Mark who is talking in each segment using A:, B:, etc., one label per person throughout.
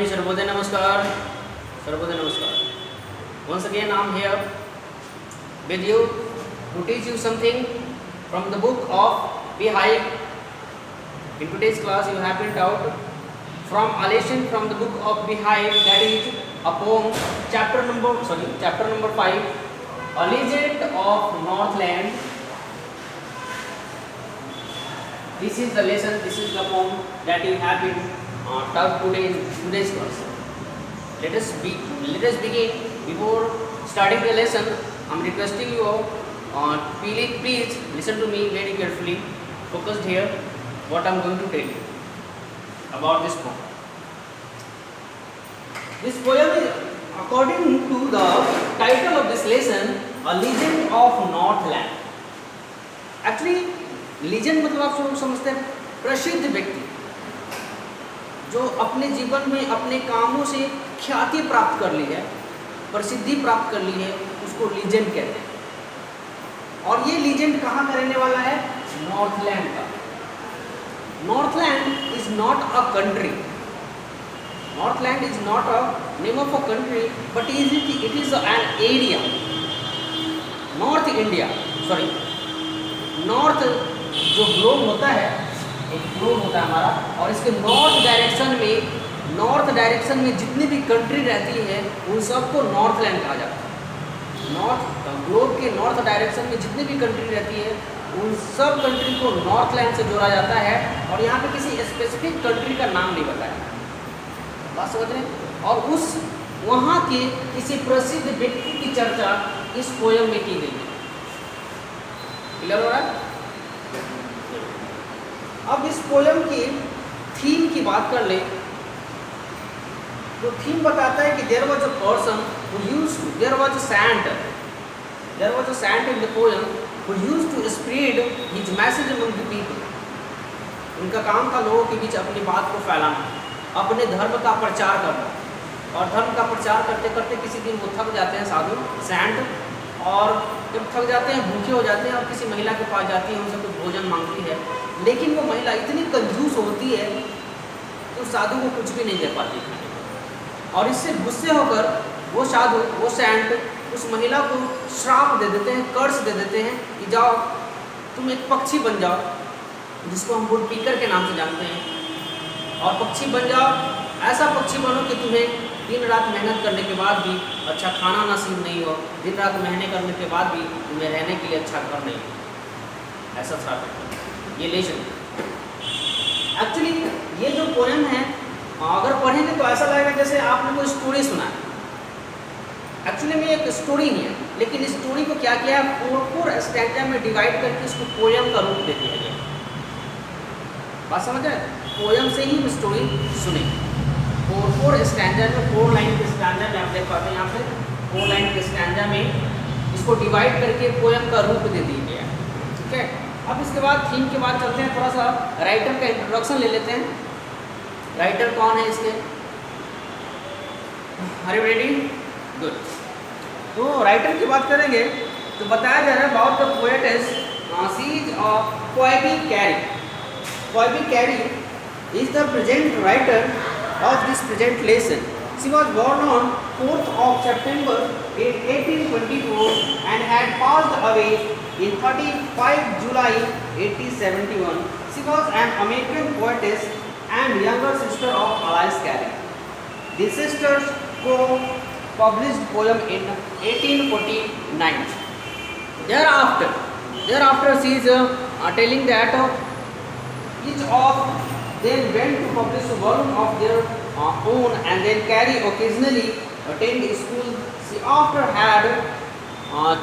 A: सर्वोदय नमस्कार. Sarvode Namaskar. Once again I am here with you to teach you something from the book of Beehive. In today's class you have print out from a lesson from the book of Beehive, that is a poem, chapter number 5, A Legend of Northland. This is the lesson, this is the poem that you have been taught today in today's class. Let us begin. Before starting the lesson, I am requesting you all, please listen to me very carefully, focused here, what I am going to tell you about this poem. This poem is, according to the title of this lesson, A Legend of Northland. Actually, legend मतलब आप लोग समझते हैं प्रसिद्ध व्यक्ति जो अपने जीवन में अपने कामों से ख्याति प्राप्त कर ली है, प्रसिद्धि प्राप्त कर ली है, उसको लीजेंड कहते हैं. और ये लीजेंड कहाँ का रहने वाला है? नॉर्थलैंड का. Northland is not a country. Northland is not a name of a country, but it is an area. North India, sorry, north जो ग्लोब होता है, एक ग्लोब होता है हमारा, और इसके नॉर्थ डायरेक्शन में जितनी भी कंट्री रहती है उन सबको नॉर्थलैंड कहा जाता है. नॉर्थ ग्लोब के नॉर्थ डायरेक्शन में जितनी भी कंट्री रहती है उन सब कंट्री को नॉर्थलैंड से जोड़ा जाता है. और यहाँ पे किसी स्पेसिफिक कंट्री का नाम नहीं बताया, बात समझ रहे हैं. और उस वहाँ के किसी प्रसिद्ध व्यक्ति की चर्चा इस पोयम में की गई है. क्लियर हो रहा है? अब इस पोयम की थीम की बात कर ले तो थीम बताता है कि there was a person who used to, there was a saint in the poem who used to spread his message among the people. उनका काम था लोगों के बीच अपनी बात को फैलाना, अपने धर्म का प्रचार करना. और धर्म का प्रचार करते करते किसी दिन वो थक जाते हैं, साधु सैंट, और जब थक जाते हैं, भूखे हो जाते हैं, और किसी महिला के पास जाती है, उनसे कुछ भोजन मांगती है. लेकिन वो महिला इतनी कंजूस होती है कि उस साधु को कुछ भी नहीं दे पाती खाने को. और इससे गुस्से होकर वो साधु, वो सैंट उस महिला को श्राप दे देते हैं, कर्ज दे देते हैं कि जाओ तुम एक पक्षी बन जाओ, जिसको हम वुड पीकर के नाम से जानते हैं. और पक्षी बन जाओ, ऐसा पक्षी बनो कि तुम्हें दिन रात मेहनत करने के बाद भी अच्छा खाना नसीब नहीं हो, दिन रात मेहनत करने के बाद भी तुम्हें रहने के लिए अच्छा घर नहीं हो. ऐसा श्राप है. ये लेजेंड. एक्चुअली ये जो पोएम है, अगर पढ़ेंगे तो ऐसा लगेगा जैसे आपने कोई स्टोरी सुना है. एक्चुअली में एक स्टोरी नहीं है, लेकिन इस स्टोरी को क्या किया है, 4 स्टैंजा में डिवाइड करके इसको पोएम का रूप दे दिया गया. बात समझ रहे हैं? पोएम से ही स्टोरी सुने. 4 स्टैंजा में, 4 लाइन के स्टैंजा में आप देख पाते हैं, यहाँ पे 4 लाइन के स्टैंजा में इसको डिवाइड करके पोएम का रूप दे दिया गया. ठीक है. अब इसके बाद थीम के बाद चलते हैं, थोड़ा सा राइटर का इंट्रोडक्शन ले लेते हैं. राइटर कौन है इसके? Are you ready? गुड. तो राइटर की बात करेंगे तो बताया जा रहा है about the poetess she's of Phoebe Cary. Phoebe Cary is the present writer of this present lesson. She was born on 4th of September in 1824 and had passed away in 35 July 1871. She was an American poetess and younger sister of Alice Carey. The sisters co-published poem in 1849. Thereafter she is telling that each of then went to publish a volume of their own, and then Carey occasionally attended school. She after had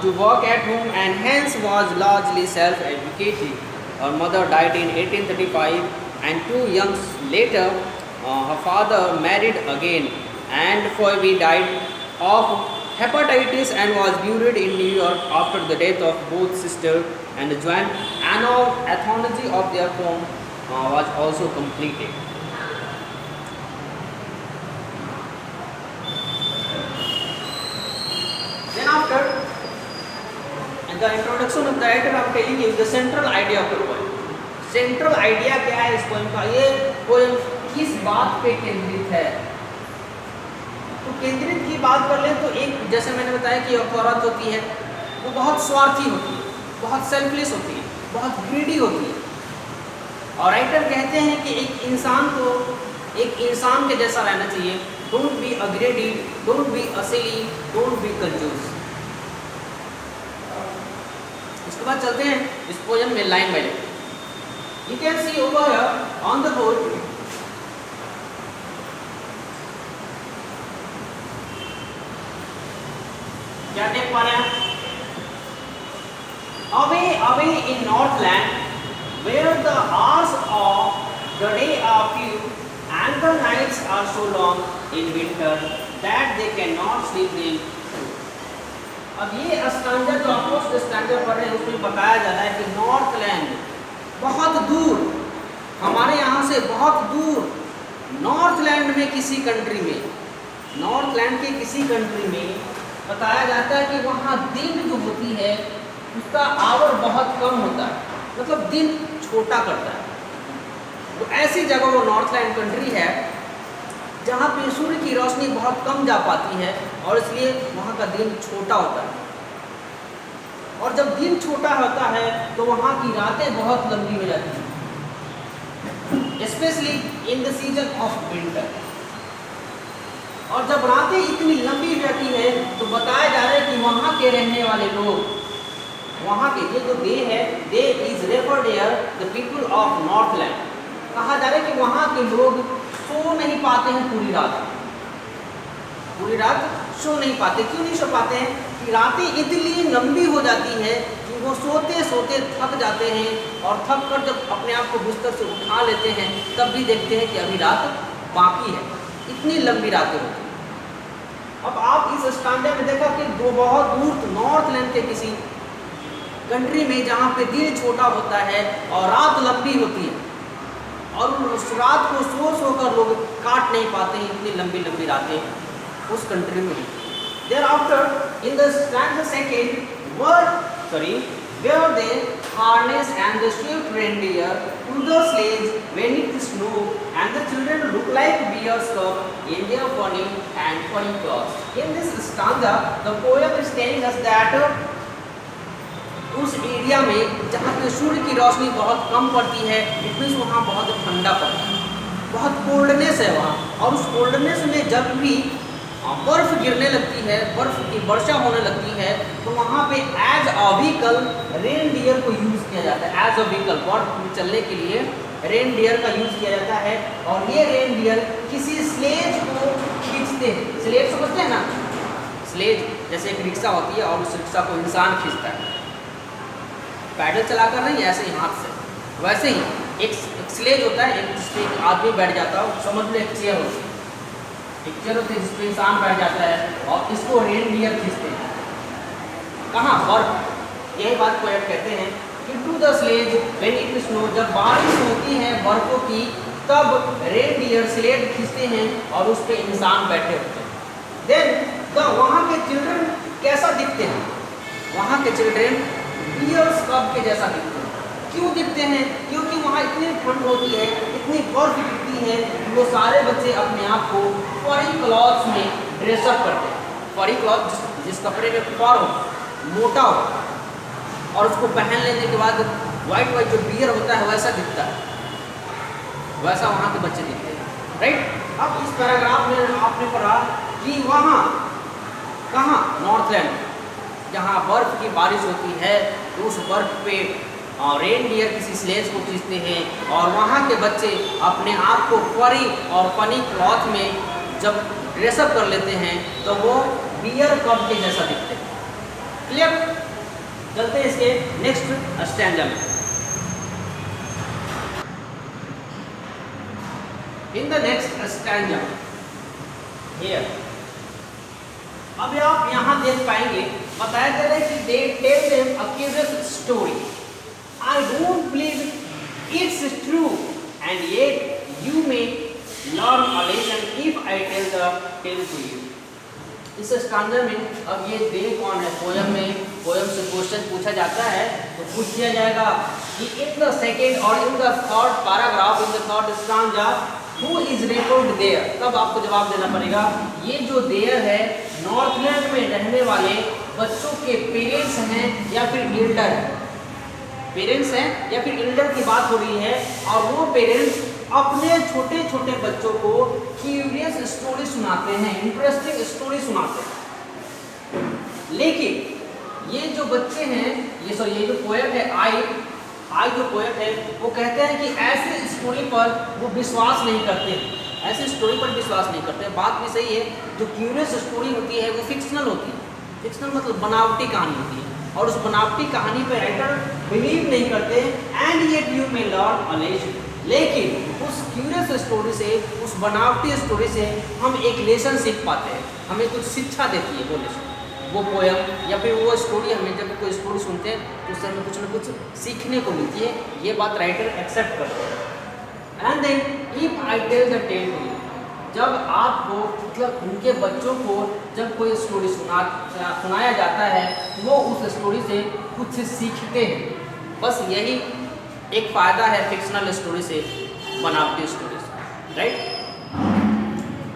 A: to work at home and hence was largely self-educated. Her mother died in 1835 and 2 years later her father married again, and Phoebe died of hepatitis and was buried in New York after the death of both sisters, and the joint anthology of their poem was also completed. Then after the introduction of the writer, I am telling you the central idea of the poem. Central idea क्या है इस poem का? ये poem किस बात पे केंद्रित है? केंद्रित की बात कर लें तो एक, जैसे मैंने बताया कि एक औरत होती है, वो बहुत स्वार्थी होती है, बहुत सेल्फलेस होती है, बहुत ग्रीडी होती है। और राइटर कहते हैं कि एक इंसान को एक इंसान के जैसा रहना चाहिए। Don't be a greedy, don't be a silly, don't be कंजूस। इसके बाद चलते हैं इस पोएम में line by line. You can see over here on the board, क्या देख पा रहे हैं? Away, away in Northland, where the hours of the day are few and the nights are so long in winter that they cannot sleep them through. अब ये standard जो आपको standard पढ़ रहे हैं उसमें बताया जा रहा है कि नॉर्थलैंड, बहुत दूर, हमारे यहाँ से बहुत दूर, नॉर्थलैंड में किसी कंट्री में, नॉर्थलैंड के किसी कंट्री में बताया जाता है कि वहाँ दिन जो होती है उसका आवर बहुत कम होता है, मतलब दिन छोटा करता है। तो ऐसी जगह वो नॉर्थलैंड कंट्री है जहाँ पे सूर्य की रोशनी बहुत कम जा पाती है और इसलिए वहाँ का दिन छोटा होता है। और जब दिन छोटा होता है तो वहाँ की रातें बहुत लंबी हो जाती हैं, specially in the season of winter. और जब रातें इतनी लंबी हो जाती है तो बताया जा रहा है कि वहाँ के रहने वाले लोग, वहाँ के ये जो दे है, they is referred here the people of Northland, कहा जा रहा है कि वहाँ के लोग सो नहीं पाते हैं पूरी रात, पूरी रात सो नहीं पाते। क्यों नहीं सो पाते हैं? कि रातें इतनी लंबी हो जाती है कि वो सोते सोते थक जाते हैं और थक कर जब अपने आप को बिस्तर से उठा लेते हैं तब भी देखते हैं कि अभी रात बाकी है, इतनी लंबी रातें होती हैं। अब आप इस स्टैंडे में देखा कि दो बहुत दूर नॉर्थलैंड के किसी कंट्री में जहाँ पे दिन छोटा होता है और रात लंबी होती है और उस रात को सो कर लोग काट नहीं पाते हैं, इतनी लंबी लंबी रातें उस कंट्री में। Thereafter in the stanza second, where they harness and the swift reindeer to the sleighs when it snow and the children look like bears cub in their funny and funny clothes. In this stanza, the poem is telling us that उस area में जहाँ पे सूर्य की रोशनी बहुत कम पड़ती है, it means वहाँ बहुत ठंडा पड़ता है, बहुत कोल्डनेस है वहाँ। और उस कोल्डनेस में जब भी बर्फ गिरने लगती है, बर्फ की वर्षा होने लगती है, तो वहाँ पे एज अ व्हीकल रेनडियर को यूज़ किया जाता है। एज अ व्हीकल बर्फ में चलने के लिए रेनडियर का यूज़ किया जाता है। और ये रेनडियर किसी स्लेज को खींचते हैं। स्लेज समझते हैं ना? स्लेज जैसे एक रिक्शा होती है और उस रिक्शा को इंसान खींचता है, पैडल चलाकर नहीं, ऐसे ही हाथ से। वैसे ही एक स्लेज होता है, एक जिसपे एक आदमी बैठ जाता है, समझ लो एक चेयर होती है, एक चेयर होती है जिसपे इंसान बैठ जाता है और इसको रेनडियर खींचते हैं। कहाँ? बर्फ। यही बात को कहते हैं कि to the sledge when it snow, जब बारिश होती है बर्फों की तब रेनडियर स्लेज खींचते हैं और उस पर इंसान बैठे होते हैं। देन वहाँ के चिल्ड्रन कैसा दिखते हैं? वहाँ के चिल्ड्रन बियर्स कब के जैसा दिखते हैं। क्यों दिखते हैं? क्योंकि वहाँ इतनी ठंड होती है, इतनी बर्फ गिरती है, वो सारे बच्चे अपने आप को फरी क्लॉथ्स में ड्रेसअप करते हैं। फरी क्लॉथ जिस कपड़े में फर हो, मोटा हो, और उसको पहन लेने के बाद वाइट वाइट जो बियर होता है वैसा दिखता है, वैसा वहाँ के बच्चे दिखते हैं। राइट। अब इस पैराग्राफ में आपने पढ़ा कि वहाँ कहाँ? नॉर्थलैंड, जहाँ बर्फ की बारिश होती है तो उस बर्फ पे रेनडियर किसी स्लेज को खींचते हैं और वहाँ के बच्चे अपने आप को फरी और फनी क्लॉथ में जब ड्रेसअप कर लेते हैं तो वो बियर कब के जैसा दिखते हैं। क्लियर? चलते हैं इसके नेक्स्ट स्टैंजा में। In the next stanza here, अब आप यहाँ देख पाएंगे बताया जा रहा है कि they tell them a curious story, I don't believe it's true and yet you may learn a lesson if I tell the tale to you. इस स्टैंजा में अब ये दे कौन है? पोयम में पोयम से क्वेश्चन पूछा जाता है तो पूछ दिया जाएगा कि इन द सेकेंड और in the third paragraph, in the third stanza, who is referred there, तब आपको जवाब देना पड़ेगा ये जो देयर है नॉर्थलैंड में रहने वाले बच्चों के पेरेंट्स हैं या फिर एल्डर है, पेरेंट्स हैं या फिर एल्डर की बात हो रही है, और वो पेरेंट्स अपने छोटे छोटे बच्चों को क्यूरियस स्टोरी सुनाते हैं, इंटरेस्टिंग स्टोरी सुनाते हैं। लेकिन ये जो बच्चे हैं, ये जो पोएट है आई जो पोएट है वो कहते हैं कि ऐसे स्टोरी पर वो विश्वास नहीं करते, ऐसे स्टोरी पर विश्वास नहीं करते। बात भी सही है, जो क्यूरियस स्टोरी होती है वो फिक्शनल होती है, फिक्शनल मतलब बनावटी कहानी होती है, और उस बनावटी कहानी पर राइटर बिलीव नहीं करते। And yet you may learn a lesson, लेकिन उस क्यूरियस स्टोरी से, उस बनावटी स्टोरी से हम एक लेसन सीख पाते हैं, हमें कुछ शिक्षा देती है वो लेसन, वो पोयम या फिर वो स्टोरी। हमें जब कोई स्टोरी सुनते हैं तो उससे हमें कुछ ना कुछ सीखने को मिलती है, ये बात राइटर एक्सेप्ट करते हैं। And then if I tell the tale to you, जब आपको मतलब उनके बच्चों को जब कोई स्टोरी सुनाया जाता है वो उस स्टोरी से कुछ सीखते हैं। बस यही एक फ़ायदा है फिक्शनल स्टोरी से, बनावटी स्टोरी से, राइट।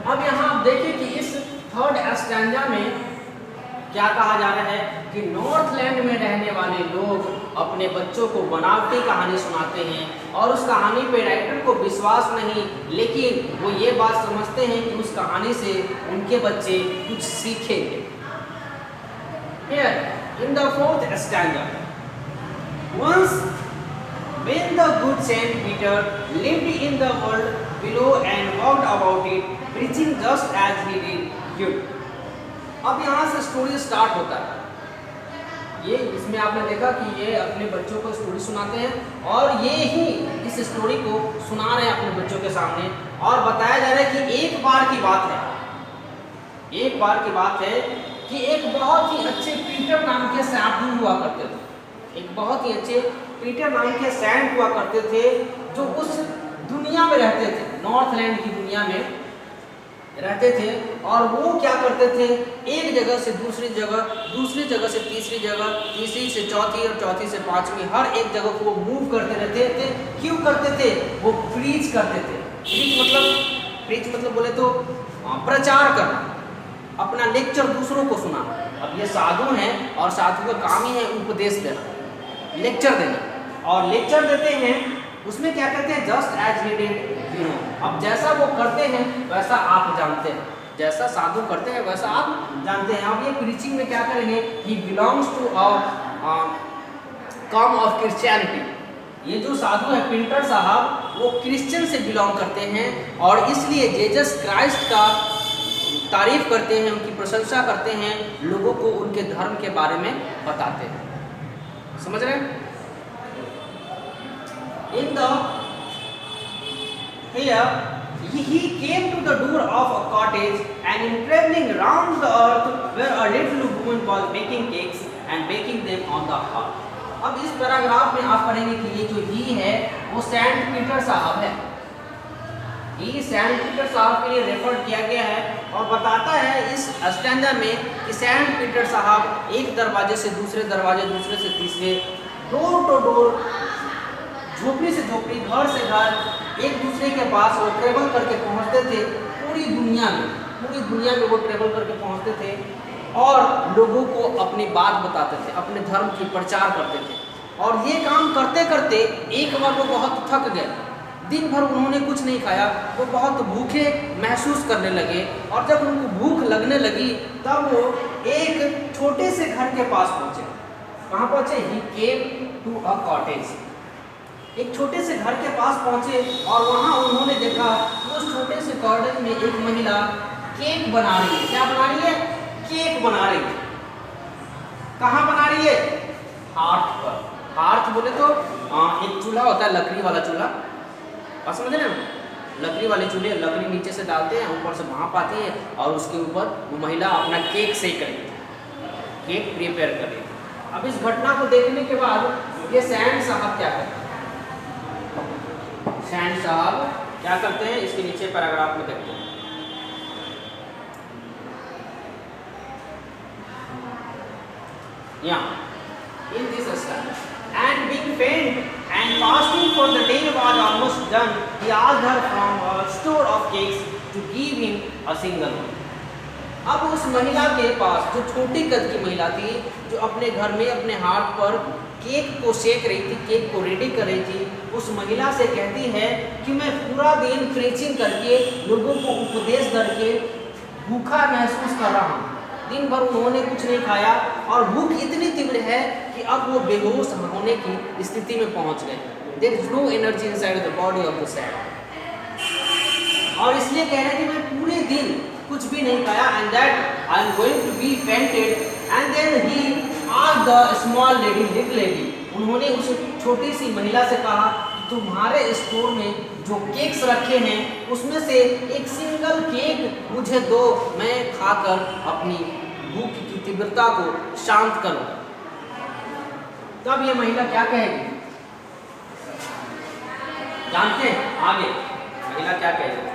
A: अब यहाँ आप देखिए कि इस थर्ड स्टैंजा में क्या कहा जा रहा है कि नॉर्थलैंड में रहने वाले लोग अपने बच्चों को बनावटी कहानी सुनाते हैं, और उस कहानी पे राइटर को विश्वास नहीं, लेकिन वो ये बात समझते हैं कि उस कहानी से उनके बच्चे कुछ सीखेंगे। Here in the fourth stanza, once when the good Saint Peter lived in the world below and walked about it, preaching just as he did. अब यहाँ से स्टोरी स्टार्ट होता है। ये इसमें आपने देखा कि ये अपने बच्चों को स्टोरी सुनाते हैं, और ये ही इस स्टोरी को सुना रहे हैं अपने बच्चों के सामने, और बताया जा रहा है कि एक बार की बात है कि एक बहुत ही अच्छे पीटर नाम के सैंट हुआ करते थे, एक बहुत ही अच्छे पीटर नाम के सैंट हुआ करते थे, जो उस दुनिया में रहते थे, नॉर्थलैंड की दुनिया में रहते थे। और वो क्या करते थे, एक जगह से दूसरी जगह, दूसरी जगह से तीसरी जगह, तीसरी से चौथी और चौथी से पांचवी, हर एक जगह को वो मूव करते रहते थे। क्यों करते थे? वो प्रीच करते थे। प्रीच मतलब बोले तो प्रचार करना, अपना लेक्चर दूसरों को सुनाना। अब ये साधु हैं और साधु का काम ही है उपदेश देना, लेक्चर देना, और लेक्चर देते हैं उसमें क्या करते हैं, just as he did you know. अब जैसा वो करते हैं वैसा आप जानते हैं, जैसा साधु करते हैं वैसा आप जानते हैं। अब ये प्रीचिंग में क्या करेंगे, he belongs to come of Christianity. ये जो साधु है पिंटर साहब, वो क्रिश्चियन से बिलोंग करते हैं, और इसलिए जीसस क्राइस्ट का तारीफ करते हैं, उनकी प्रशंसा करते हैं, लोगों को उनके धर्म के बारे में बताते हैं। समझ रहे हैं? In the here he came to the door of a cottage, and in traveling round the earth where a little woman was baking cakes and baking them on the hearth. अब इस पैराग्राफ में आप पढ़ेंगे कि ये जो ही है वो सेंट पीटर साहब है। ये सेंट पीटर साहब के लिए रेफर किया गया है, और बताता है इस स्टैंजा में कि सेंट पीटर साहब एक दरवाजे से दूसरे दरवाजे, दूसरे से तीसरे, डोर टू डोर, झोपड़ी से झोपड़ी, घर से घर, एक दूसरे के पास वो ट्रेवल करके पहुंचते थे। पूरी दुनिया में वो ट्रेवल करके पहुंचते थे, और लोगों को अपनी बात बताते थे, अपने धर्म की प्रचार करते थे। और ये काम करते करते एक बार वो बहुत थक गए, दिन भर उन्होंने कुछ नहीं खाया, वो बहुत भूखे महसूस करने लगे, और जब उनको भूख लगने लगी तब वो एक छोटे से घर के पास पहुँचे। कहाँ पहुँचे? ही केम टू अ कॉटेज। एक छोटे से घर के पास पहुंचे, और वहां उन्होंने देखा उस छोटे से कॉटेज में एक महिला केक बना रही है। क्या बना रही है? केक बना रही है। कहाँ बना रही है? हार्थ पर। हार्थ बोले तो एक चूल्हा होता है, लकड़ी वाला चूल्हा, आप समझ रहे हैं? लकड़ी वाले चूल्हे, लकड़ी नीचे से डालते हैं, ऊपर से भाप आती है, और उसके ऊपर वो महिला अपना केक सेक रही है, केक प्रिपेयर कर रही है। अब इस घटना को देखने के बाद ये सैंड साहब क्या करते हैं? सैंड साहब क्या करते हैं, इसके नीचे पैराग्राफ में देखते हैं। यहाँ in this style, and being फेंट and fasting for the day was almost done, he asked her from a store of cakes to give him a single one. अब उस महिला के पास, जो छोटी कद की महिला थी, जो अपने घर में अपने हाथ पर केक को सेक रही थी, केक को रेडी कर रही थी, उस महिला से कहती है कि मैं पूरा दिन प्रीचिंग करके, लोगों को उपदेश करके भूखा महसूस कर रहा हूँ। दिन भर उन्होंने कुछ नहीं खाया और भूख इतनी तीव्र है कि अब वो बेहोश होने की स्थिति में पहुंच गए। There is no energy inside the body of the sad. और इसलिए कह रहे हैं कि मैं पूरे दिन कुछ भी नहीं खाया, and that I am going to be fainted, and then he asked the small lady, little lady, उन्होंने उस छोटी सी महिला से कहा कि तुम्हारे स्टोर में जो केक्स रखे हैं उसमें से एक सिंगल केक मुझे दो, मैं खाकर अपनी भूख की तीव्रता को शांत करूं। तब ये महिला क्या कहेगी जानते हैं? आगे महिला क्या कहेगी?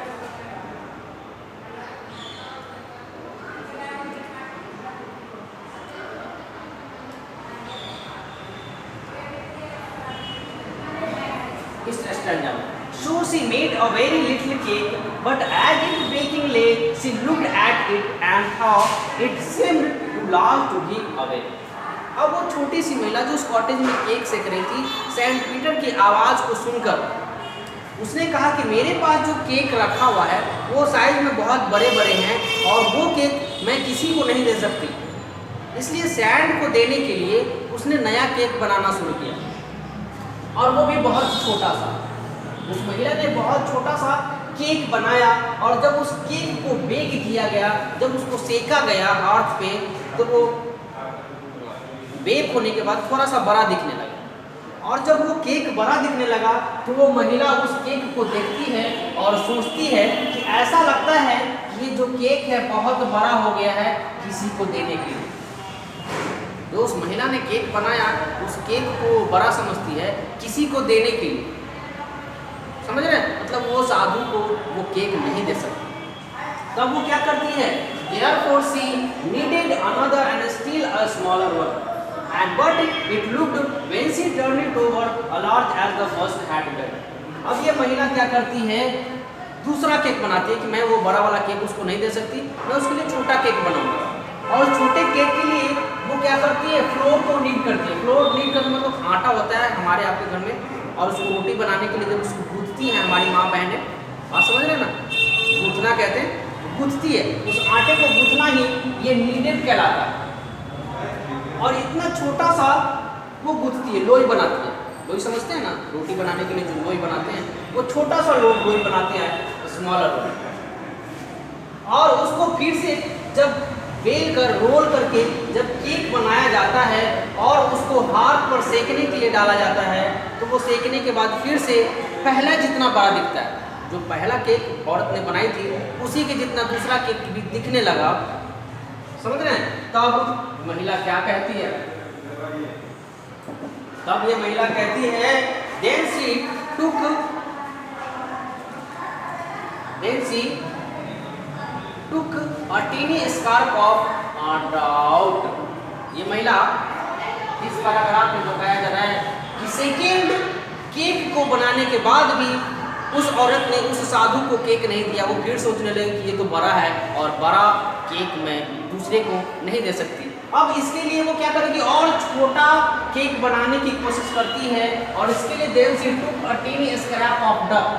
A: So she made a very little cake, but as its baking lay, she looked at it and thought it seemed too large to give away. अब वो छोटी सी महिला जो उस कॉटेज में केक सेक रही थी, सेंट पीटर की आवाज़ को सुनकर उसने कहा कि मेरे पास जो केक रखा हुआ है वो साइज में बहुत बड़े बड़े हैं और वो केक मैं किसी को नहीं दे सकती। इसलिए सैंड को देने के लिए उसने नया केक बनाना शुरू किया, और वो भी बहुत छोटा सा। उस महिला ने बहुत छोटा सा केक बनाया, और जब उस केक को बेक किया गया, जब उसको सेका गया हाथ पे, तो वो बेक होने के बाद थोड़ा सा बड़ा दिखने लगा। और जब वो केक बड़ा दिखने लगा तो वो महिला उस केक को देखती है और सोचती है कि ऐसा लगता है कि ये जो केक है बहुत बड़ा हो गया है किसी को देने के लिए। जो उस महिला ने केक बनाया उस केक को बड़ा समझती है किसी को देने के लिए, समझ रहे हैं? मतलब वो साधु को वो केक नहीं दे सकती। तब वो क्या करती है? Therefore she needed another and still a smaller one, and but it looked when she turned it over a large as the first had been. अब ये महिला क्या करती है? दूसरा केक बनाती है कि मैं वो बड़ा वाला केक उसको नहीं दे सकती, मैं उसके लिए छोटा केक बनाऊंगा। और छोटे केक के लिए वो क्या करती है? फ्लोर को नीड करती है। फ्लोर नीड करने मतलब आटा होता है हमारे आपके घर में, और उसको रोटी बनाने के लिए जब उसको गूंथती हैं हमारी माँ बहनें, आप समझ रहे हैं ना, गूंथना कहते हैं, गूंथती है, उस आटे को गूंथना ही ये नीडेड कहलाता है। और इतना छोटा सा वो गूंथती है, लोई बनाती है। लोई समझते हैं ना, रोटी बनाने के लिए जो लोई बनाते हैं, वो छोटा सा लोई बनाते हैं, स्मॉलर लोई। और उसको फिर से जब बेल कर रोल करके जब केक बनाया जाता है और उसको हाथ पर सेकने के लिए डाला जाता है, तो वो सेकने के बाद फिर से पहला जितना बड़ा दिखता है, जो पहला केक औरत ने बनाई थी उसी के जितना दूसरा केक भी दिखने लगा। समझ रहे हैं? तब महिला क्या कहती है? तब ये महिला कहती है then she took a teeny scarf of doubt। ये महिला इस पैराग्राफ में बताया जा रहा है कि सेकेंड केक को बनाने के बाद भी उस औरत ने उस साधु को केक नहीं दिया। वो फिर सोचने लगी कि ये तो बड़ा है और बड़ा केक मैं दूसरे को नहीं दे सकती। अब इसके लिए वो क्या करेगी? और छोटा केक बनाने की कोशिश करती है, और इसके लिए then she took a teeny scrap of dough।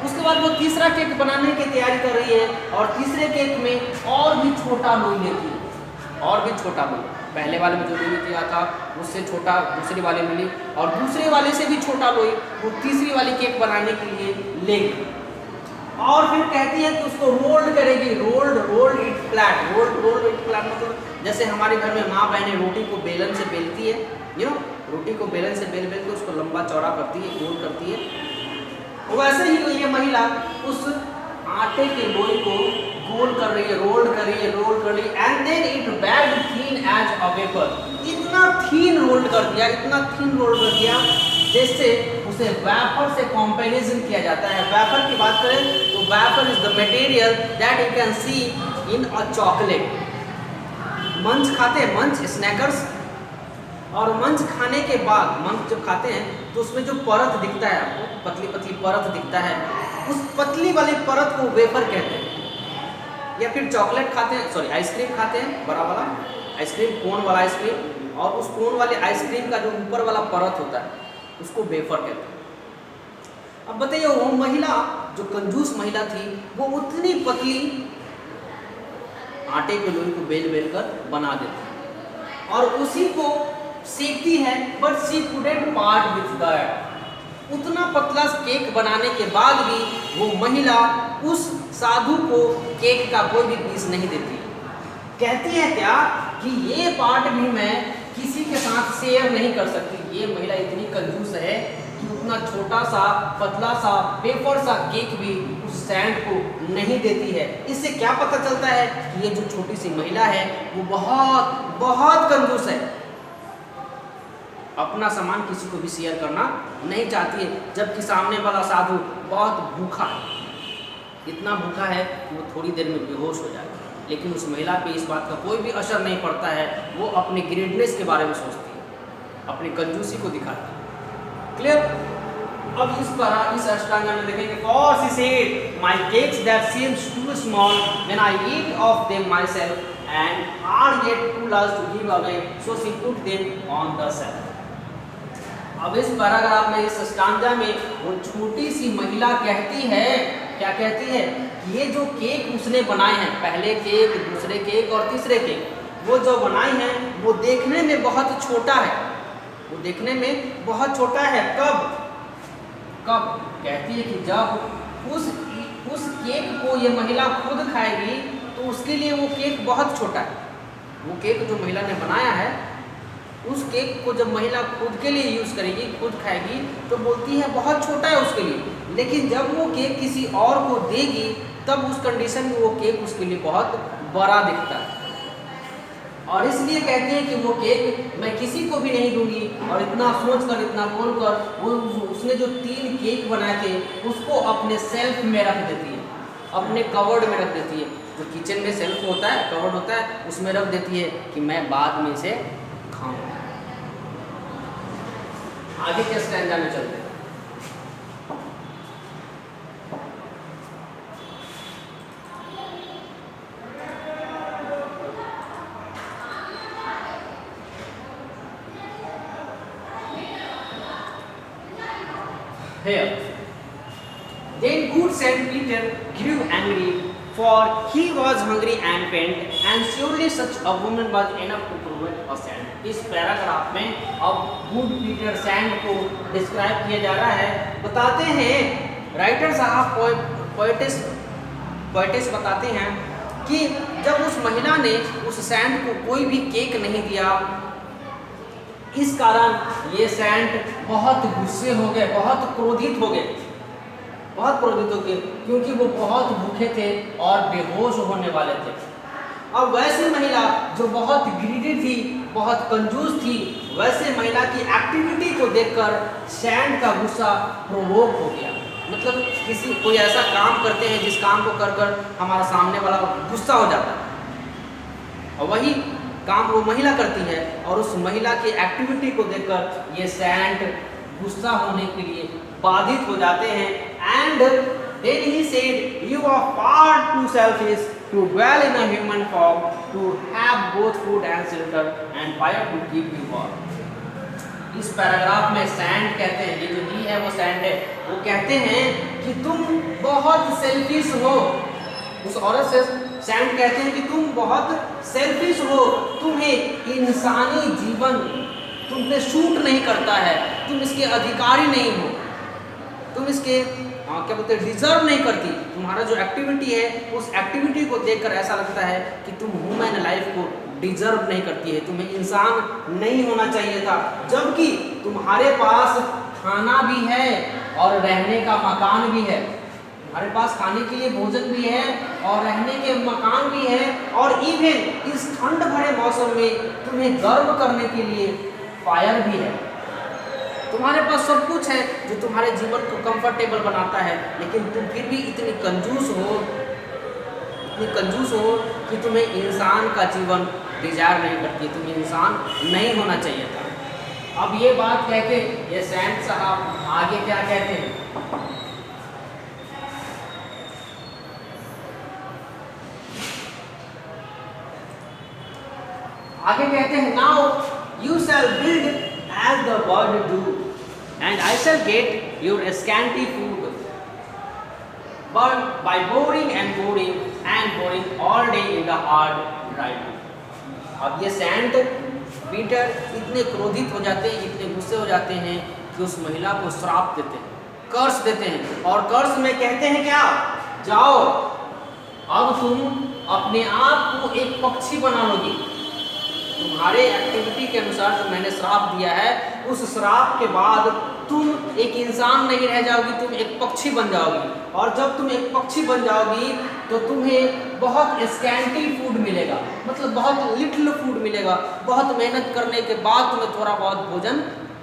A: उसके बाद वो तीसरा केक बनाने की तैयारी कर रही है, और तीसरे केक में और भी छोटा लोई लेती है, और भी छोटा लोई। पहले वाले में जो लोई दिया था उससे छोटा दूसरे वाले मिली, और दूसरे वाले से भी छोटा लोई वो तीसरी वाली केक बनाने के लिए लेगी। और फिर कहती है कि उसको रोल्ड करेगी, rolled it flat. Rolled it flat मतलब जैसे हमारे घर में माँ बहनें रोटी को बेलन से बेलती है, रोटी को बेलन से बेल के उसको लंबा चौड़ा करती है, गोल करती है। वैसे ही ये महिला उस आटे के लोई को गोल कर रही है, रोल कर रही है, and then it baked thin as a wafer. इतना थीन रोल कर दिया जैसे उसे वेपर से कंपैरिजन किया जाता है। वेपर की बात करें तो vapour is the material that you can see in a chocolate. मंच खाते हैं, मंच स्नैकर्स, और मंच खाने के बाद मंच जब खाते हैं तो उसमें जो परत दिखता है आपको, पतली पतली परत दिखता है, उस पतली वाली परत को वेफर कहते हैं। या फिर चॉकलेट खाते हैं, सॉरी आइसक्रीम खाते हैं, बड़ा वाला आइसक्रीम, कोन वाला आइसक्रीम, और उस कोन वाले आइसक्रीम का जो ऊपर वाला परत होता है उसको वेफर कहते हैं। अब बताइए वो महिला जो कंजूस महिला थी वो उतनी पतली आटे के लोई को बेल बेल कर बना देती और उसी को सेकती है, but she couldn't part with that. उतना पतला केक बनाने के बाद भी वो महिला उस साधु को केक का कोई भी पीस नहीं देती। कहती है क्या कि ये पार्ट भी मैं किसी के साथ शेयर नहीं कर सकती। ये महिला इतनी कंजूस है कि उतना छोटा सा पतला सा वेफर सा केक भी उस सैंड को नहीं देती है। इससे क्या पता चलता है कि ये जो छोटी सी महिला है वो बहुत बहुत कंजूस है, अपना सामान किसी को भी शेयर करना नहीं चाहती है। जबकि सामने वाला साधु बहुत भूखा है, इतना भूखा है कि वो थोड़ी देर में बेहोश हो जाएगा, लेकिन उस महिला पे इस बात का कोई भी असर नहीं पड़ता है। वो अपने ग्रेटनेस के बारे में सोचती है, अपनी कंजूसी को दिखाती है। क्लियर। अब इस अष्टांगा में देखेंगे, for she said my cakes that seems too small when I eat of them myself and are yet too large to give away, so she put them on the shelf. अब इस paragraph में, इस stanza में वो छोटी सी महिला कहती है, क्या कहती है कि ये जो केक उसने बनाए हैं, पहले केक, दूसरे केक और तीसरे केक, वो जो बनाए हैं वो देखने में बहुत छोटा है, वो देखने में बहुत छोटा है। कब कब कहती है कि जब उस केक को ये महिला खुद खाएगी तो उसके लिए वो केक बहुत छोटा है। वो केक जो महिला ने बनाया है उस केक को जब महिला खुद के लिए यूज़ करेगी, खुद खाएगी, तो बोलती है बहुत छोटा है उसके लिए। लेकिन जब वो केक किसी और को देगी तब उस कंडीशन में वो केक उसके लिए बहुत बड़ा दिखता है। और इसलिए कहते हैं कि वो केक मैं किसी को भी नहीं दूंगी। और इतना सोचकर, इतना बोलकर वो उसने जो 3 केक बनाए थे उसको अपने सेल्फ में रख देती है, अपने कवर्ड में रख देती है। जो किचन में सेल्फ होता है, कवर्ड होता है, उसमें रख देती है कि मैं बाद में इसे खाऊंगा। आगे के स्टैंजा में चलते हैं। Here, then good Saint Peter grew angry, for he was hungry and faint, and surely such a woman was enough to prevent a saint. इस पैराग्राफ में अब गुड पीटर सैंड को डिस्क्राइब किया जा रहा है। बताते हैं राइटर साहब, पोएटिस बताते हैं कि जब उस महिला ने उस सैंड को कोई भी केक नहीं दिया, इस कारण ये सैंड बहुत गुस्से हो गए, बहुत क्रोधित हो गए, क्योंकि वो बहुत भूखे थे और बेहोश होने वाले थे। अब वैसी महिला जो बहुत ग्रीडी थी, बहुत कंजूस थी, वैसे महिला की एक्टिविटी को देखकर सैंड का गुस्सा प्रोवोक हो गया। मतलब कोई ऐसा काम करते हैं जिस काम को कर कर हमारा सामने वाला गुस्सा हो जाता है, और वही काम वो महिला करती है, और उस महिला की एक्टिविटी को देखकर ये सैंड गुस्सा होने के लिए बाधित हो जाते हैं। And then he said, you are far too selfish to dwell in a human form, to have both food and shelter and fire to keep you warm. इस पैराग्राफ में सैंड कहते हैं, ये जो ही है वो सैंड है, वो कहते हैं कि तुम बहुत सेल्फिश हो। उस औरत से सैंड कहते हैं कि तुम बहुत सेल्फिश हो, तुम्हें इंसानी जीवन तुम्हें सूट नहीं करता है, तुम इसके अधिकारी नहीं हो, तुम इसके क्या बोलते हैं डिजर्व नहीं करती। तुम्हारा जो एक्टिविटी है उस एक्टिविटी को देखकर ऐसा लगता है कि तुम ह्यूमन लाइफ को डिजर्व नहीं करती है, तुम्हें इंसान नहीं होना चाहिए था। जबकि तुम्हारे पास खाना भी है और रहने का मकान भी है, तुम्हारे पास खाने के लिए भोजन भी है और रहने के मकान भी है, और इवन इस ठंड भरे मौसम में तुम्हें गर्व करने के लिए फायर भी है। तुम्हारे पास सब कुछ है जो तुम्हारे जीवन को कंफर्टेबल बनाता है, लेकिन तुम फिर भी इतनी कंजूस हो कि तुम्हें इंसान का जीवन डिजायर नहीं करती, तुम्हें इंसान नहीं होना चाहिए था। अब ये बात कहते ये सैंड साहब आगे क्या कहते हैं, आगे कहते हैं now you shall build as the bird do and I shall get your scanty food but by boring and boring all day in the hard dry. अब ये सैंड पीटर इतने क्रोधित हो जाते हैं, इतने गुस्से हो जाते हैं कि उस महिला को श्राप देते हैं, कर्स देते हैं, और कर्स में कहते हैं क्या, जाओ अब तुम अपने आप को एक पक्षी बना लोगी, तुम्हारे एक्टिविटी के अनुसार जो मैंने श्राप दिया है उस श्राप के बाद तुम एक इंसान नहीं रह जाओगी, तुम एक पक्षी बन जाओगी, और जब तुम एक पक्षी बन जाओगी तो तुम्हें बहुत स्कैंटी फूड मिलेगा, मतलब बहुत लिटिल फूड मिलेगा, बहुत मेहनत करने के बाद तुम्हें थोड़ा बहुत भोजन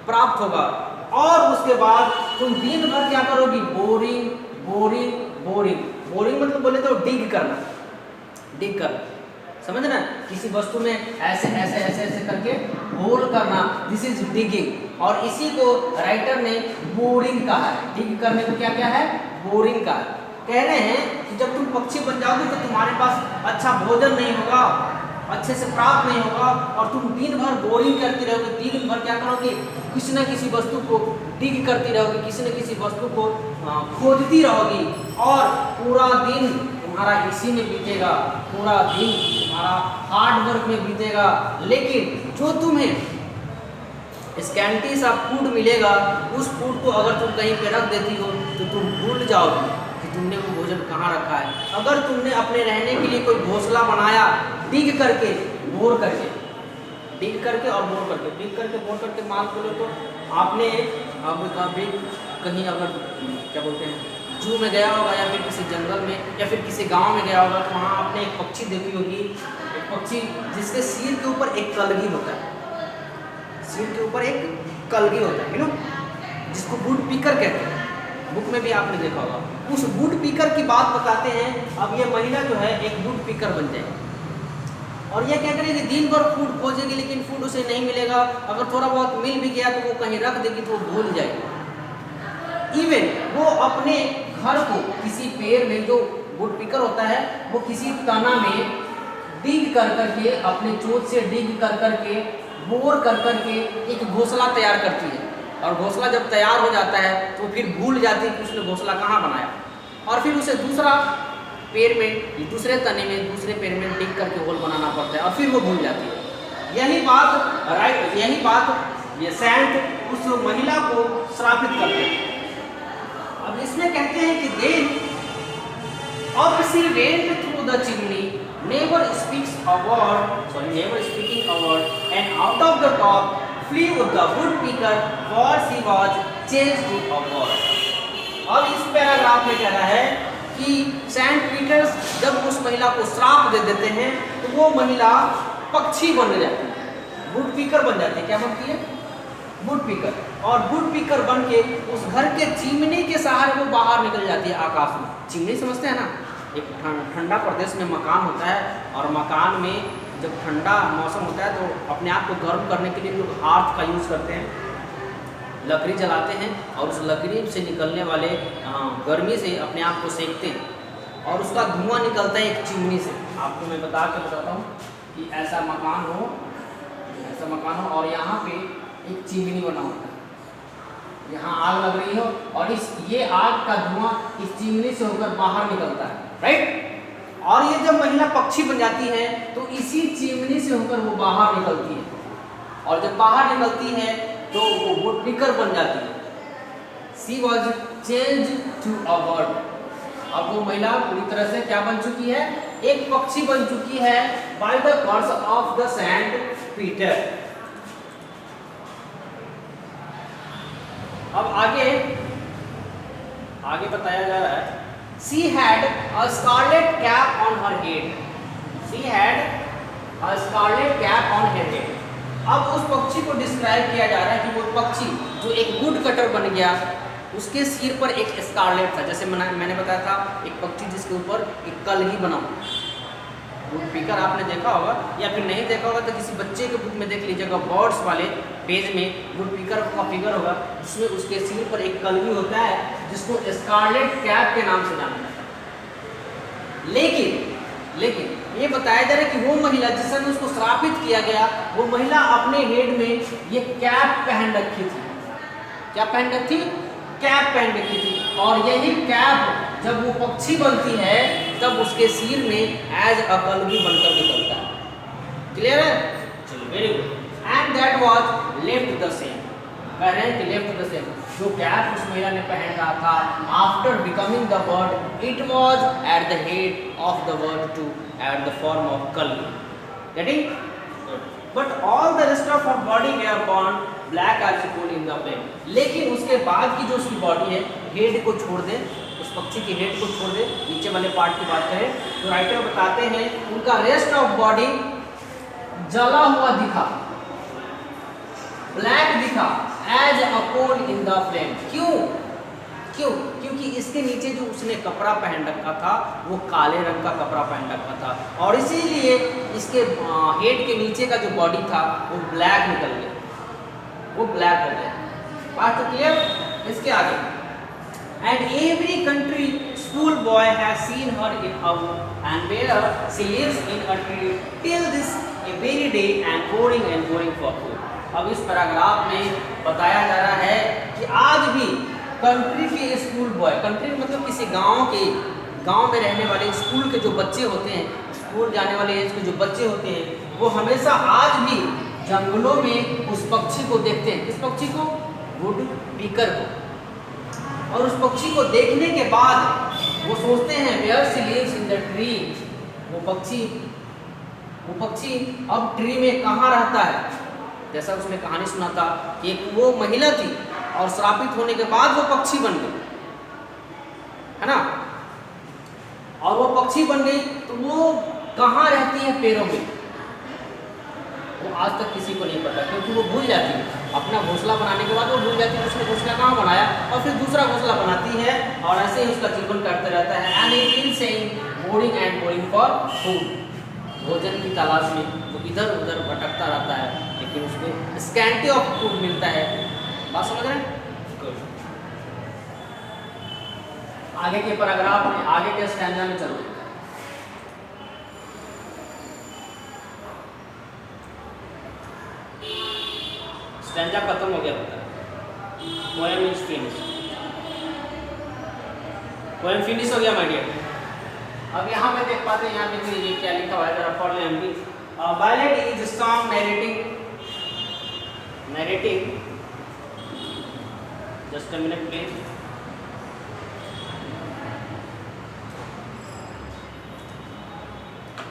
A: प्राप्त होगा, और उसके बाद तुम दिन भर क्या करोगी, बोरिंग बोरिंग बोरिंग बोरिंग मतलब बोले तो डिग करना, डिग करना, समझ ना, किसी वस्तु में ऐसे ऐसे ऐसे ऐसे करके होल करना, दिस इज डिगिंग, और इसी को राइटर ने बोरिंग कहा है, डिग करने को क्या क्या है, बोरिंग कहा है। कह रहे हैं कि जब तुम पक्षी बन जाओगे तो तुम्हारे पास अच्छा भोजन नहीं होगा, अच्छे से प्राप्त नहीं होगा, और तुम दिन भर बोरिंग करती रहोगे, दिन भर क्या करोगे, किसी न किसी वस्तु को डिग करती रहोगी, किसी न किसी वस्तु को खोजती रहोगी, और पूरा दिन तुम्हारा इसी में बीतेगा, पूरा दिन तुम्हारा हार्ड वर्क में बीतेगा, लेकिन जो तुम्हें स्कैंटी सा फूड मिलेगा उस फूड को अगर तुम कहीं पे रख देती हो तो तुम भूल जाओगे कि तुमने वो भोजन कहाँ रखा है। अगर तुमने अपने रहने के लिए कोई घोंसला बनाया डिग करके बोर करके, डिग करके और बोर करके, डिग करके बोर करके मान लो तो आपने अब कभी कहीं अगर क्या बोलते हैं जू में गया होगा या फिर किसी जंगल में या फिर किसी गांव में गया होगा, तो वहाँ आपने एक पक्षी देखी होगी, एक पक्षी जिसके सिर के ऊपर एक कलगी होता है, सिर के ऊपर एक कलगी होता है, यू नो, जिसको वुड पीकर कहते हैं, बुक में भी आपने देखा होगा। उस वुड पीकर की बात बताते हैं। अब ये महिला जो है एक वुड पीकर बन जाएगी और ये क्या करेगी, दिन भर फूड खोजेगी लेकिन फूड उसे नहीं मिलेगा, अगर थोड़ा बहुत मिल भी गया तो वो कहीं रख देगी तो वो भूल जाएगी। इवन वो अपने घर को किसी पेड़ में, जो वुड पीकर होता है वो किसी तना में डिग कर करके, अपने चोट से डिग कर करके, बोर कर करके एक घोंसला तैयार करती है, और घोंसला जब तैयार हो जाता है तो फिर भूल जाती है कि उसने घोंसला कहाँ बनाया, और फिर उसे दूसरा पेड़ में, दूसरे तने में, दूसरे पेड़ में डिग करके होल बनाना पड़ता है और फिर वो भूल जाती है। यही बात राइट, यही बात ये सैंड उस महिला को श्रापित करते हैं। अब इसमें कहते हैं कि देन अब she went through the chimney, never speaks a word, never speaking a word, and out of the top flew the woodpecker, for she was changed to a bird. अब इस पैराग्राफ में कह रहा है कि सेंट पीटर्स जब उस महिला को श्राप दे देते हैं तो वो महिला पक्षी बन जाती है, वुडपीकर बन जाती है। क्या बनती है? वुडपीकर। और वुडपीकर बन के उस घर के चिमनी के सहारे वो बाहर निकल जाती है आकाश में। चिमनी समझते हैं ना, एक ठंडा प्रदेश में मकान होता है और मकान में जब ठंडा मौसम होता है तो अपने आप को गर्म करने के लिए लोग हाथ का यूज़ करते हैं, लकड़ी जलाते हैं और उस लकड़ी से निकलने वाले गर्मी से अपने आप को सेकते हैं और उसका धुआं निकलता है एक चिमनी से। आपको मैं बताता हूँ कि ऐसा मकान हो, ऐसा मकान हो और यहाँ पे एक चिमनी बना होता है, यहाँ आग लग रही हो और ये आग का धुआं इस चिमनी से होकर बाहर निकलता है, राइट। और ये जब महिला पक्षी बन जाती है तो इसी चिमनी से होकर वो बाहर निकलती है और जब बाहर निकलती है तो वो वुडपीकर बन जाती है। She was changed to a bird। अब वो महिला पूरी तरह से क्या बन चुकी है? एक पक्षी बन चुकी है by the curse of the Saint Peter। अब आगे बताया जा रहा है, She had a scarlet cap on her head। She had a scarlet cap on her head। अब उस पक्षी को डिस्क्राइब किया जा रहा है कि वो पक्षी जो एक वुड कटर बन गया, उसके सिर पर एक स्कारलेट था। जैसे मैंने बताया था, एक पक्षी जिसके ऊपर एक कलगी बना, वुड पीकर आपने देखा होगा, या फिर नहीं देखा होगा तो किसी बच्चे के बुक में देख लीजिएगा, बर्ड्स वाले पेज में वुड पीकर का फिगर होगा, जिसमें उसके सिर पर एक कलगी होता है जिसको स्कारलेट कैप के नाम से जाना जाता है। लेकिन ये बताया जा रहा है कि वो महिला जिस समय उसको श्रापित किया गया, वो महिला अपने हेड में ये कैप पहन रखी थी। क्या पहन रखी थी? कैप पहन रखी थी। और यही कैप जब वो पक्षी बनती है तब उसके सिर में एज अ कलगी बनकर निकलता है। क्लियर है? चलो, very good. And that was left the same. कह रहे हैं कि लेफ्ट द सेम, जो कैप उस महिला ने पहन रहा था after becoming the bird, it was at the head of the bird to at the form of कलगी। Getting? But all the rest of her body were burned black as coal in the plain. लेकिन उसके बाद की जो उसकी body है, head को छोड़ दे, उस पक्षी की हेड को छोड़ दे, नीचे वाले पार्ट की बात करें तो राइटर बताते हैं उनका रेस्ट ऑफ बॉडी जला हुआ दिखा, ब्लैक दिखा, as a coal in the flame. क्योंकि इसके नीचे जो उसने कपड़ा पहन रखा था वो काले रंग का कपड़ा पहन रखा था, और इसीलिए इसके हेड के नीचे का जो बॉडी था वो ब्लैक निकल गया, वो ब्लैक हो गया। बात तो क्लियर? इसके आगे, and every country school boy has seen her in a wood and where she lives in a tree till this very day and boring for food. अब इस पैराग्राफ में बताया जा रहा है कि आज भी कंट्री के स्कूल बॉय, कंट्री मतलब किसी गांव में रहने वाले स्कूल के जो बच्चे होते हैं, स्कूल जाने वाले एज के जो बच्चे होते हैं, वो हमेशा आज भी जंगलों में उस पक्षी को देखते हैं। किस पक्षी को? वुड पीकर को। और उस पक्षी को देखने के बाद वो सोचते हैं where she lives in the tree, वो पक्षी अब ट्री में कहाँ रहता है। जैसा उसने कहानी सुना था कि एक वो महिला थी और श्रापित होने के बाद वो पक्षी बन गई, है ना, और वो पक्षी बन गई तो वो कहाँ रहती है? पेड़ों में। वो आज तक किसी को नहीं पता, क्योंकि वो भूल जाती है अपना घोंसला बनाने के बाद, वो भूल जाती है उसने घोंसला कहाँ बनाया, और फिर दूसरा घोंसला बनाती है और ऐसे ही उसका जीवन करते रहता है। And it is saying boring for food. भोजन की तलाश में वो इधर उधर भटकता रहता है, लेकिन उसको स्कैंटी ऑफ फूड मिलता है। बात समझ रहे हैं? आगे के पैराग्राफ में, आगे के स्टैंजा में चलो। स्टैंजा खत्म हो गया होता है, poem is finish, poem finish हो गया माय डियर। अब यहाँ पे देख पाते हैं, यहाँ पे देखिए क्या लिखा हुआ है, जरा पढ़ लें हम भी। Ballad is song narrating just a minute please.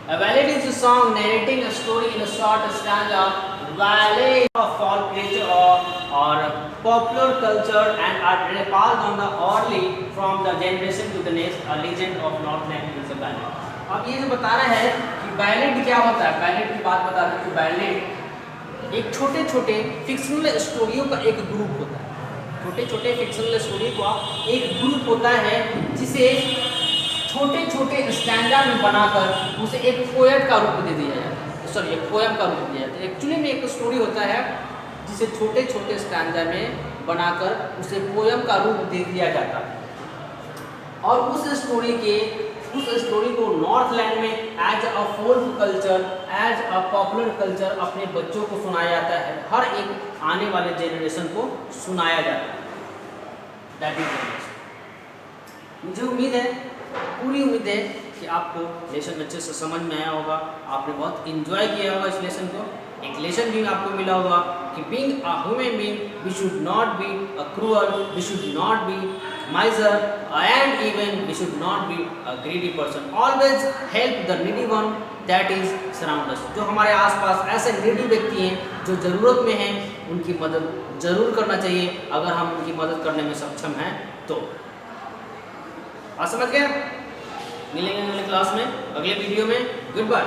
A: A ballad is a song narrating a story in a short stanza. Ballad of folk creature or popular culture and are passed on the orally from the generation to the next. A legend of Northland is a ballad. अब ये जो बता रहा है कि ballad क्या होता है, बैलेड की बात बता रहे हैं कि बैलेड एक छोटे छोटे फिक्शनल स्टोरियों का एक ग्रुप होता है। छोटे छोटे फिक्शनल स्टोरी का एक ग्रुप होता है जिसे छोटे छोटे स्टैंडा में बनाकर उसे एक पोएम का रूप दे दिया जाता है, सॉरी एक पोएम का रूप दिया जाता है। एक्चुअली में एक स्टोरी होता है जिसे छोटे छोटे स्टैंडा में बनाकर उसे पोएम का रूप दे दिया जाता है, और उस स्टोरी को नॉर्थलैंड में as a folk culture, as a popular culture अपने बच्चों को सुनाया जाता है, हर एक आने वाले जेनरेशन को सुनाया जाता है। दैट इज मुझे उम्मीद है, पूरी उम्मीद है कि आपको लेसन अच्छे से समझ में आया होगा, आपने बहुत इंजॉय किया होगा इस लेसन को। एक लेसन भी आपको मिला होगा कि being a human being we should not be a cruel, we should not be miser, and even we should not be a greedy person. Always help the needy one that is surround us. जो हमारे आसपास ऐसे needy व्यक्ति हैं जो ज़रूरत में हैं, उनकी मदद ज़रूर करना चाहिए अगर हम उनकी मदद करने में सक्षम हैं तो। आप समझ गए? मिलेंगे अगले क्लास में, अगले वीडियो में। Good bye.